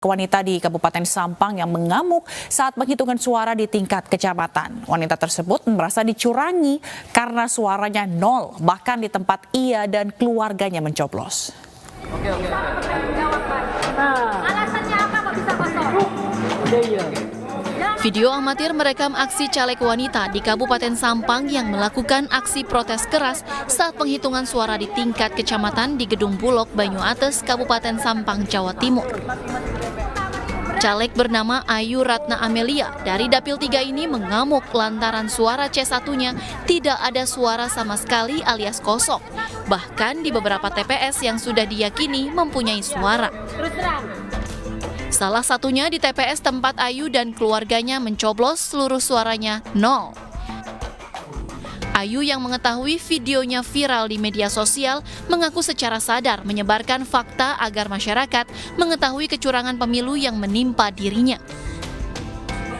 Wanita di Kabupaten Sampang yang mengamuk saat penghitungan suara di tingkat kecamatan. Wanita tersebut merasa dicurangi karena suaranya nol, bahkan di tempat ia dan keluarganya mencoblos. Alasannya apa kok bisa kosong? Video amatir merekam aksi caleg wanita di Kabupaten Sampang yang melakukan aksi protes keras saat penghitungan suara di tingkat kecamatan di Gedung Bulog, Banyuates, Kabupaten Sampang, Jawa Timur. Caleg bernama Ayu Ratna Amelia dari Dapil 3 ini mengamuk lantaran suara C1-nya tidak ada suara sama sekali alias kosong. Bahkan di beberapa TPS yang sudah diyakini mempunyai suara. Salah satunya di TPS tempat Ayu dan keluarganya mencoblos seluruh suaranya nol. Ayu yang mengetahui videonya viral di media sosial mengaku secara sadar menyebarkan fakta agar masyarakat mengetahui kecurangan pemilu yang menimpa dirinya.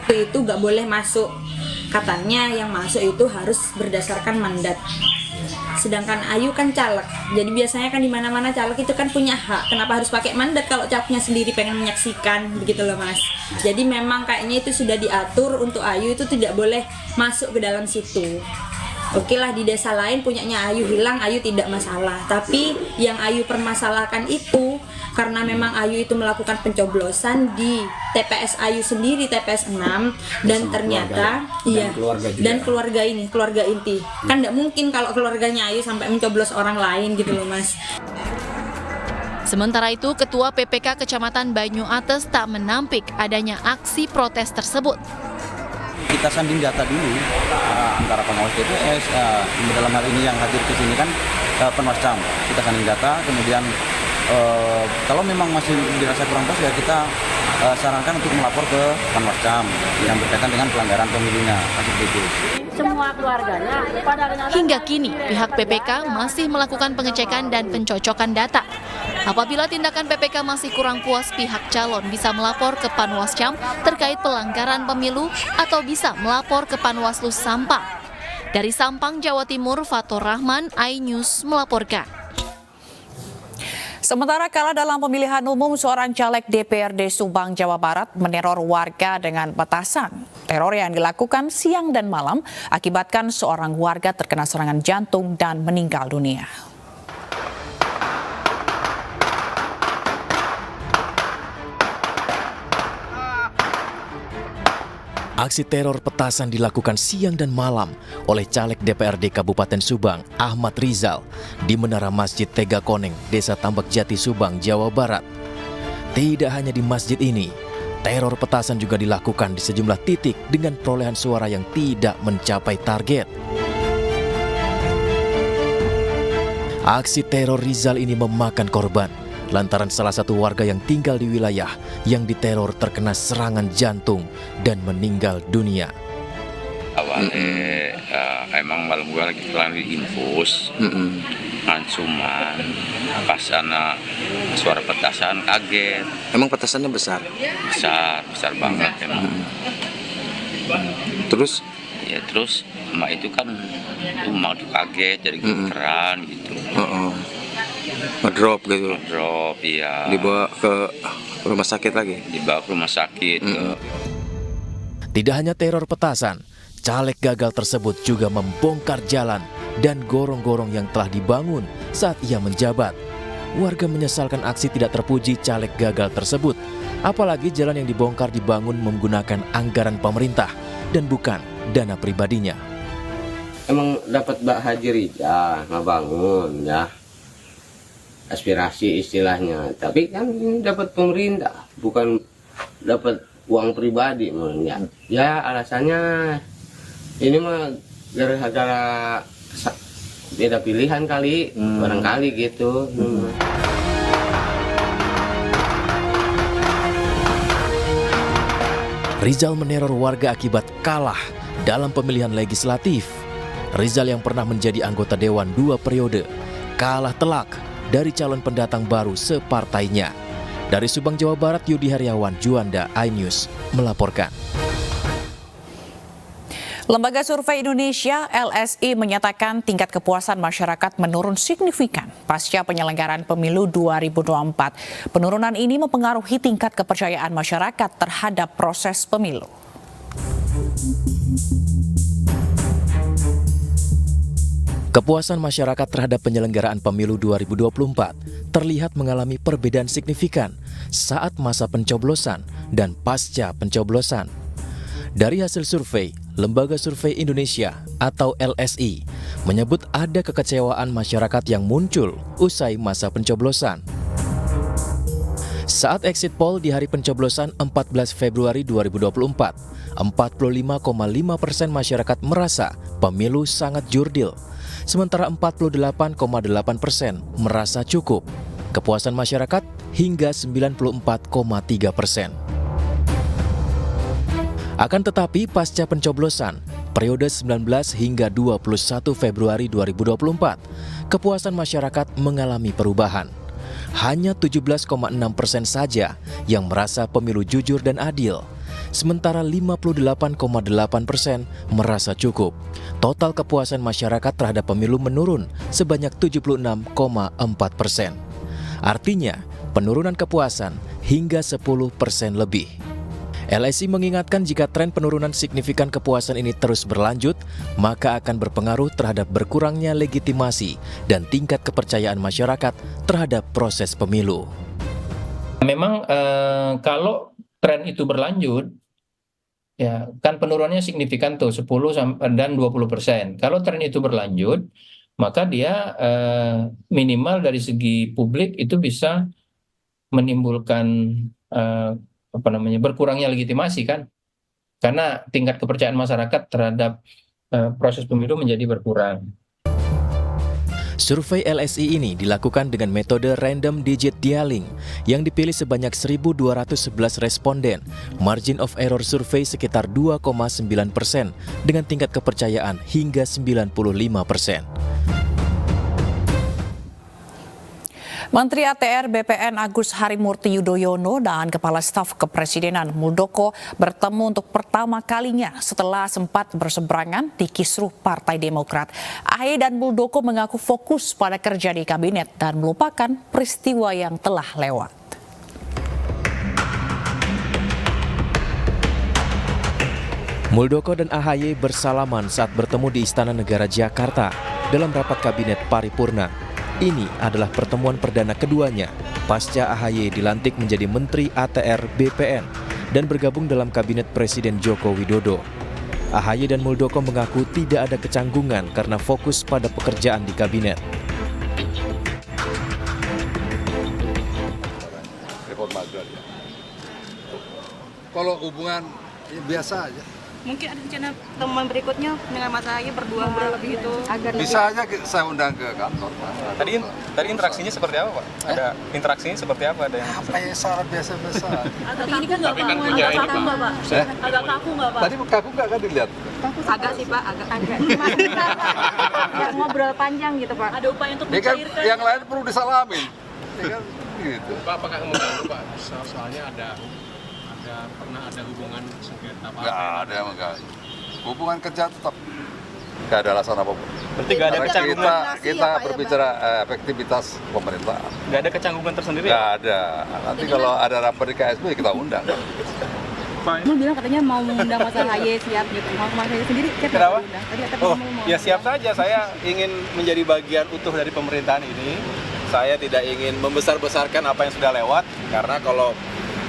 Itu nggak boleh masuk, katanya yang masuk itu harus berdasarkan mandat. Sedangkan Ayu kan caleg, jadi biasanya kan di mana-mana caleg itu kan punya hak. Kenapa harus pakai mandat kalau calegnya sendiri pengen menyaksikan, begitu loh Mas. Jadi memang kayaknya itu sudah diatur untuk Ayu itu tidak boleh masuk ke dalam situ. Oke lah, di desa lain punyanya Ayu hilang, Ayu tidak masalah. Tapi yang Ayu permasalahkan itu karena memang Ayu itu melakukan pencoblosan di TPS Ayu sendiri, TPS 6, dan ternyata dan keluarga ini, keluarga inti. Kan tidak mungkin kalau keluarganya Ayu sampai mencoblos orang lain gitu loh Mas. Sementara itu, Ketua PPK Kecamatan Banyuates tak menampik adanya aksi protes tersebut. Kita sanding data dulu antara pengawas TPS, dalam hal ini yang hadir ke sini kan Panwascam. Kita sanding data, kemudian kalau memang masih dirasa kurang pas ya kita sarankan untuk melapor ke Panwascam yang berkaitan dengan pelanggaran pemilunya. Semua keluarganya pada Hingga kini, pihak PPK masih melakukan pengecekan dan pencocokan data. Apabila tindakan PPK masih kurang puas, pihak calon bisa melapor ke Panwascam terkait pelanggaran pemilu atau bisa melapor ke Panwaslus Sampang. Dari Sampang, Jawa Timur, Fatur Rahman, iNews melaporkan. Sementara kalah dalam pemilihan umum, seorang caleg DPRD Subang, Jawa Barat meneror warga dengan petasan. Teror yang dilakukan siang dan malam akibatkan seorang warga terkena serangan jantung dan meninggal dunia. Aksi teror petasan dilakukan siang dan malam oleh caleg DPRD Kabupaten Subang, Ahmad Rizal, di Menara Masjid Tega Koneng, Desa Tambak Jati, Subang, Jawa Barat. Tidak hanya di masjid ini, teror petasan juga dilakukan di sejumlah titik dengan perolehan suara yang tidak mencapai target. Aksi teror Rizal ini memakan korban lantaran salah satu warga yang tinggal di wilayah yang diteror terkena serangan jantung dan meninggal dunia. Awalnya emang malam gua lagi pulang di infus, cuman pas anak suara petasan kaget. Emang petasannya besar? Besar banget emang. Terus? Ya terus emak itu kan mau kaget jadi gemeteran gitu. Ngedrop gitu? Ngedrop, iya. Dibawa ke rumah sakit lagi? Dibawa ke rumah sakit. Tidak hanya teror petasan, caleg gagal tersebut juga membongkar jalan dan gorong-gorong yang telah dibangun saat ia menjabat. Warga menyesalkan aksi tidak terpuji caleg gagal tersebut, apalagi jalan yang dibongkar dibangun menggunakan anggaran pemerintah dan bukan dana pribadinya. Emang dapat Mbak Haji Rizal ngebangun ya, aspirasi istilahnya, tapi kan dapat pemerintah, bukan dapat uang pribadi. Ya alasannya ini mah gara-gara beda pilihan kali, barangkali gitu. Rizal meneror warga akibat kalah dalam pemilihan legislatif. Rizal yang pernah menjadi anggota Dewan 2 periode kalah telak dari calon pendatang baru separtainya. Dari Subang, Jawa Barat, Yudi Haryawan, Juanda, iNews melaporkan. Lembaga Survei Indonesia (LSI) menyatakan tingkat kepuasan masyarakat menurun signifikan pasca penyelenggaraan pemilu 2024. Penurunan ini mempengaruhi tingkat kepercayaan masyarakat terhadap proses pemilu. Kepuasan masyarakat terhadap penyelenggaraan pemilu 2024 terlihat mengalami perbedaan signifikan saat masa pencoblosan dan pasca pencoblosan. Dari hasil survei, Lembaga Survei Indonesia atau LSI menyebut ada kekecewaan masyarakat yang muncul usai masa pencoblosan. Saat exit poll di hari pencoblosan 14 Februari 2024, 45,5% masyarakat merasa pemilu sangat jurdil, sementara 48,8% merasa cukup. Kepuasan masyarakat hingga 94,3%. Akan tetapi pasca pencoblosan, periode 19 hingga 21 Februari 2024, kepuasan masyarakat mengalami perubahan. Hanya 17,6% saja yang merasa pemilu jujur dan adil, sementara 58,8% merasa cukup. Total kepuasan masyarakat terhadap pemilu menurun sebanyak 76,4%. Artinya, penurunan kepuasan hingga 10% lebih. LSI mengingatkan jika tren penurunan signifikan kepuasan ini terus berlanjut, maka akan berpengaruh terhadap berkurangnya legitimasi dan tingkat kepercayaan masyarakat terhadap proses pemilu. Memang kalau tren itu berlanjut, ya kan penurunannya signifikan tuh 10 dan 20%. Kalau tren itu berlanjut, maka dia minimal dari segi publik itu bisa menimbulkan berkurangnya legitimasi kan, karena tingkat kepercayaan masyarakat terhadap proses pemilu menjadi berkurang. Survei LSI ini dilakukan dengan metode random digit dialing yang dipilih sebanyak 1.211 responden. Margin of error survei sekitar 2,9% dengan tingkat kepercayaan hingga 95%. Menteri ATR BPN Agus Harimurti Yudhoyono dan Kepala Staf Kepresidenan Muldoko bertemu untuk pertama kalinya setelah sempat berseberangan di kisruh Partai Demokrat. AHY dan Muldoko mengaku fokus pada kerja di kabinet dan melupakan peristiwa yang telah lewat. Muldoko dan AHY bersalaman saat bertemu di Istana Negara Jakarta dalam rapat kabinet paripurna. Ini adalah pertemuan perdana keduanya pasca AHY dilantik menjadi Menteri ATR BPN dan bergabung dalam kabinet Presiden Joko Widodo. AHY dan Muldoko mengaku tidak ada kecanggungan karena fokus pada pekerjaan di kabinet. Reforma agraria. Kalau hubungan biasa aja. Mungkin ada rencana pertemuan berikutnya dengan Mas AHY berdua gitu. Bisa aja saya undang ke kantor. Tadi interaksinya seperti apa, Pak? Ada interaksinya seperti apa? Ada yang apa ya, syarat biasa-biasa. Ini kan nggak kaku nggak Pak? Agak kaku nggak Pak? Tadi kaku nggak kan dilihat? Agak sih Pak, agak. Ngobrol panjang gitu Pak. Ada upaya untuk mencairkan. Yang lain perlu disalamin. Ya kan gitu. Pak, apakah mengganggu Pak? Soalnya pernah ada hubungan sengketa Pak? Nggak ada, enggak. Hubungan kerja tetap nggak ada alasan apapun. Berarti nggak ada kecanggungan? Kita berbicara efektivitas pemerintah. Nggak ada kecanggungan tersendiri? Nggak ada. Nanti kalau ada rapat di KSB kita undang. Kamu bilang katanya mau mengundang Mas AHY, siap gitu. Mas AHY sendiri siap kenapa? Tadi kata Ya siap saja. Saya ingin menjadi bagian utuh dari pemerintahan ini. Saya tidak ingin membesar-besarkan apa yang sudah lewat, karena kalau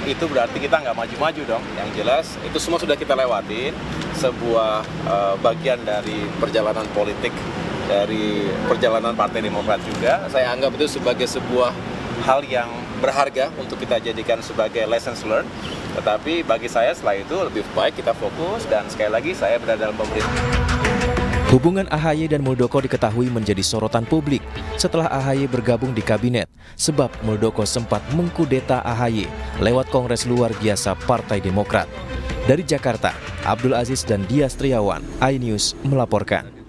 itu berarti kita nggak maju-maju dong. Yang jelas itu semua sudah kita lewatin, sebuah bagian dari perjalanan politik, dari perjalanan Partai Demokrat juga. Saya anggap itu sebagai sebuah hal yang berharga untuk kita jadikan sebagai lessons learned. Tetapi bagi saya setelah itu lebih baik kita fokus, dan sekali lagi saya berada dalam pemerintahan. Hubungan AHY dan Muldoko diketahui menjadi sorotan publik setelah AHY bergabung di kabinet, sebab Muldoko sempat mengkudeta AHY lewat Kongres Luar Biasa Partai Demokrat. Dari Jakarta, Abdul Aziz dan Dias Triawan, iNews melaporkan.